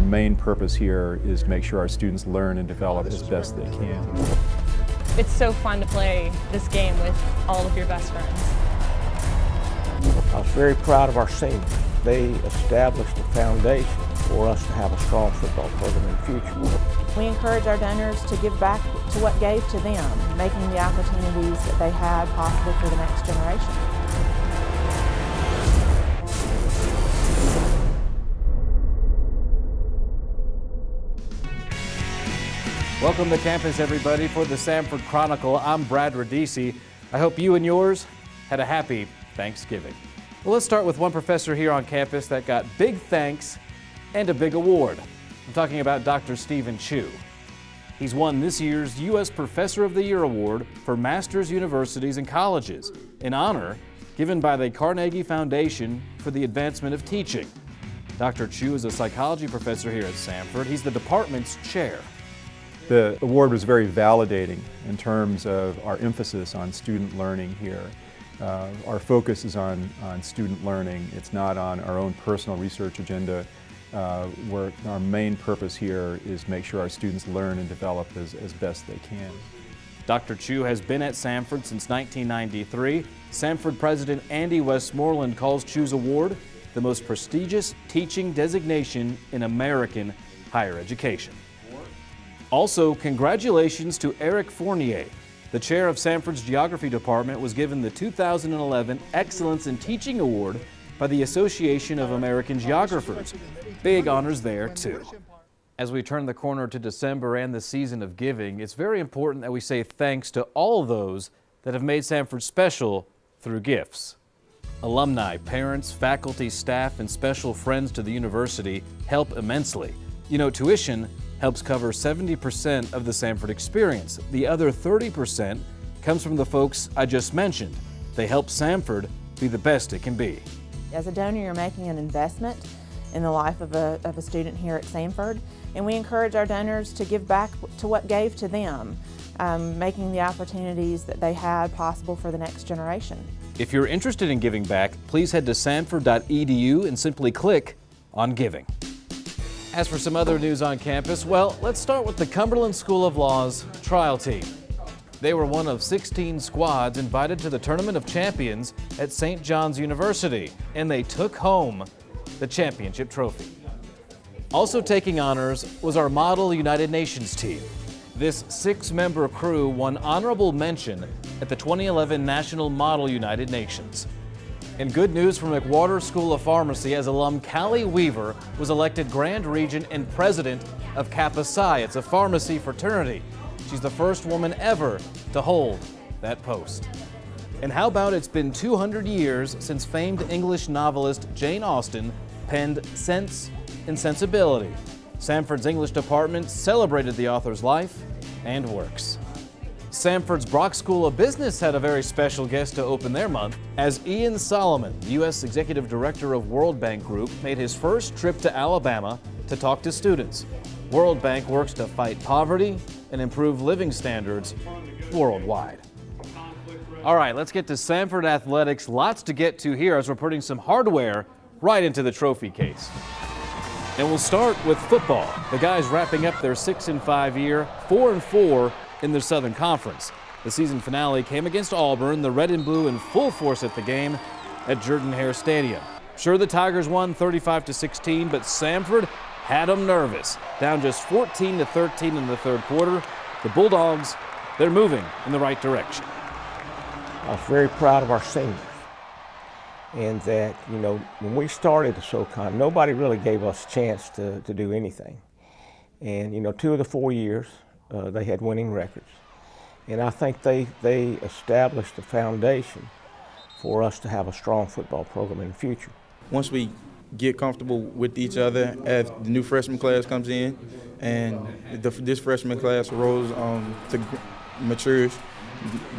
main purpose here is to make sure our students learn and develop as best they can. It's so fun to play this game with all of your best friends. I was very proud of our seniors. They established a foundation for us to have a strong football program in the future. We encourage our donors to give back to what gave to them, making the opportunities that they had possible for the next generation. Welcome to campus, everybody, for the Samford Chronicle. I'm Brad Radisi. I hope you and yours had a happy Thanksgiving. Well, let's start with one professor here on campus that got big thanks and a big award. I'm talking about Dr. Stephen Chu. He's won this year's U.S. Professor of the Year Award for Masters Universities and Colleges, an honor given by the Carnegie Foundation for the Advancement of Teaching. Dr. Chu is a psychology professor here at Samford. He's the department's chair. The award was very validating in terms of our emphasis on student learning here. Our focus is on student learning. It's not on our own personal research agenda. Where our main purpose here is make sure our students learn and develop as best they can. Dr. Chu has been at Samford since 1993. Samford President Andy Westmoreland calls Chu's award the most prestigious teaching designation in American higher education. Also, congratulations to Eric Fournier. The chair of Samford's Geography Department was given the 2011 Excellence in Teaching Award by the Association of American Geographers. Big honors there, too. As we turn the corner to December and the season of giving, it's very important that we say thanks to all those that have made Samford special through gifts. Alumni, parents, faculty, staff, and special friends to the university help immensely. You know, tuition helps cover 70% of the Samford experience. The other 30% comes from the folks I just mentioned. They help Samford be the best it can be. As a donor, you're making an investment in the life of a student here at Samford, and we encourage our donors to give back to what gave to them, making the opportunities that they had possible for the next generation. If you're interested in giving back, please head to samford.edu and simply click on Giving. As for some other news on campus, well, let's start with the Cumberland School of Law's trial team. They were one of 16 squads invited to the Tournament of Champions at St. John's University, and they took home the championship trophy. Also taking honors was our Model United Nations team. This 6-member crew won honorable mention at the 2011 National Model United Nations. And good news from McWhorter School of Pharmacy, as alum Callie Weaver was elected Grand Regent and President of Kappa Psi. It's a pharmacy fraternity. She's the first woman ever to hold that post. And how about it's been 200 years since famed English novelist Jane Austen penned Sense and Sensibility. Samford's English department celebrated the author's life and works. Samford's Brock School of Business had a very special guest to open their month, as Ian Solomon, the U.S. Executive Director of World Bank Group, made his first trip to Alabama to talk to students. World Bank works to fight poverty and improve living standards worldwide. All right, let's get to Samford Athletics. Lots to get to here as we're putting some hardware right into the trophy case. And we'll start with football. The guys wrapping up their 6-5 year, 4-4 in the Southern Conference. The season finale came against Auburn, the red and blue in full force at the game at Jordan-Hare Stadium. Sure, the Tigers won 35-16, but Samford had them nervous. Down just 14-13 in the third quarter. The Bulldogs, they're moving in the right direction. I was very proud of our seniors. And that, you know, when we started the SoCon, nobody really gave us a chance to do anything. And, you know, 2 of the 4 years, they had winning records. And I think they established a foundation for us to have a strong football program in the future. Once we get comfortable with each other as the new freshman class comes in and this freshman class matures,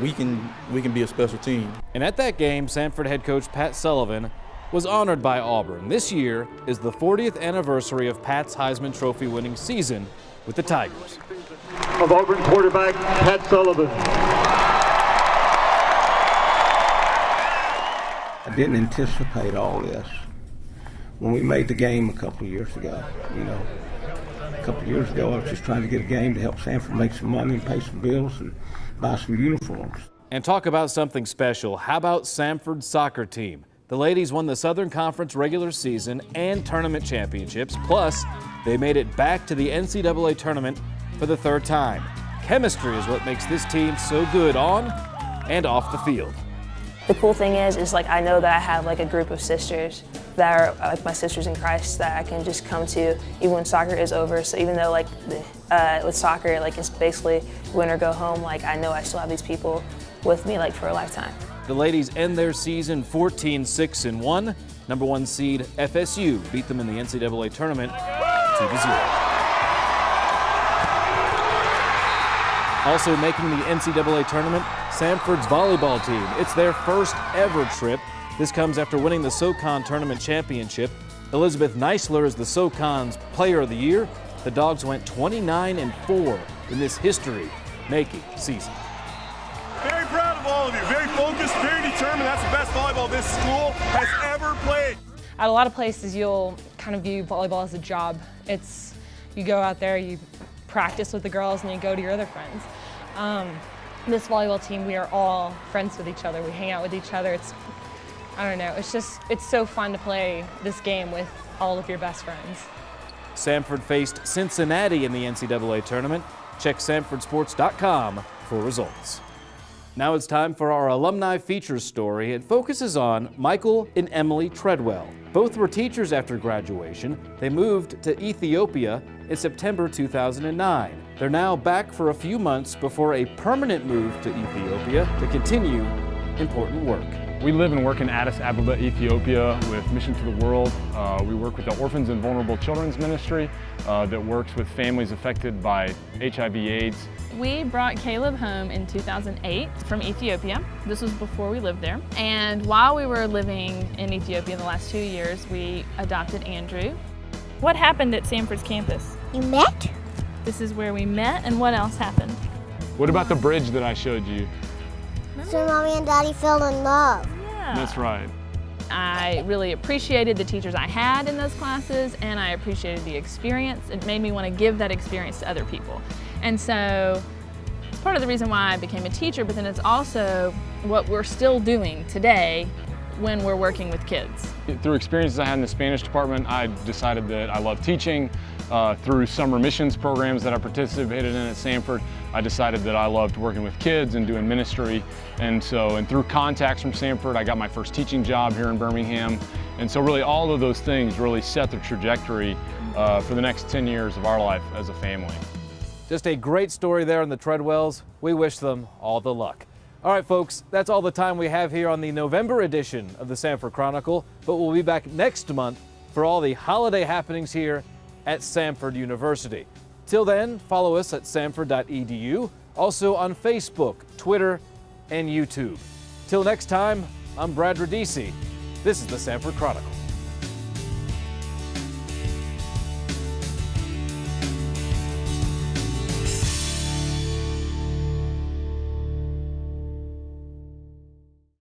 we can be a special team. And at that game, Samford head coach Pat Sullivan was honored by Auburn. This year is the 40th anniversary of Pat's Heisman Trophy winning season with the Tigers. Of Auburn quarterback Pat Sullivan. I didn't anticipate all this. when we made the game a couple of years ago. You know, a couple of years ago I was just trying to get a game to help Samford make some money and pay some bills and buy some uniforms. And talk about something special. How about Samford's soccer team? The ladies won the Southern Conference regular season and tournament championships. Plus, they made it back to the NCAA tournament for the third time. Chemistry is what makes this team so good on and off the field. The cool thing is like I know that I have like a group of sisters that are like my sisters in Christ that I can just come to even when soccer is over. So even though like with soccer, like it's basically win or go home, like I know I still have these people with me like for a lifetime. The ladies end their season 14-6-1. Number 1 seed FSU beat them in the NCAA tournament 2-0. Also making the NCAA tournament, Samford's volleyball team. It's their first ever trip. This comes after winning the SoCon Tournament Championship. Elizabeth Neisler is the SoCon's Player of the Year. The Dogs went 29-4 in this history-making season. Very proud of all of you. Very focused, very determined. That's the best volleyball this school has ever played. At a lot of places, you'll kind of view volleyball as a job. You go out there, you practice with the girls, and you go to your other friends. This volleyball team, we are all friends with each other. We hang out with each other. I don't know, it's so fun to play this game with all of your best friends. Samford faced Cincinnati in the NCAA tournament. Check SamfordSports.com for results. Now it's time for our alumni features story. It focuses on Michael and Emily Treadwell. Both were teachers after graduation. They moved to Ethiopia in September 2009. They're now back for a few months before a permanent move to Ethiopia to continue important work. We live and work in Addis Ababa, Ethiopia with Mission to the World. We work with the Orphans and Vulnerable Children's Ministry that works with families affected by HIV/AIDS. We brought Caleb home in 2008 from Ethiopia. This was before we lived there. And while we were living in Ethiopia in the last 2 years, we adopted Andrew. What happened at Samford's campus? You met? This is where we met, and what else happened? What about the bridge that I showed you? So Mommy and Daddy fell in love. Yeah. That's right. I really appreciated the teachers I had in those classes, and I appreciated the experience. It made me want to give that experience to other people. And so it's part of the reason why I became a teacher, but then it's also what we're still doing today when we're working with kids. Through experiences I had in the Spanish department, I decided that I love teaching. Through summer missions programs that I participated in at Samford, I decided that I loved working with kids and doing ministry. And through contacts from Samford, I got my first teaching job here in Birmingham. And so really all of those things really set the trajectory for the next 10 years of our life as a family. Just a great story there on the Treadwells. We wish them all the luck. All right, folks, that's all the time we have here on the November edition of the Samford Chronicle, but we'll be back next month for all the holiday happenings here at Samford University. Till then, follow us at samford.edu, also on Facebook, Twitter, and YouTube. Till next time, I'm Brad Radisi. This is the Samford Chronicle.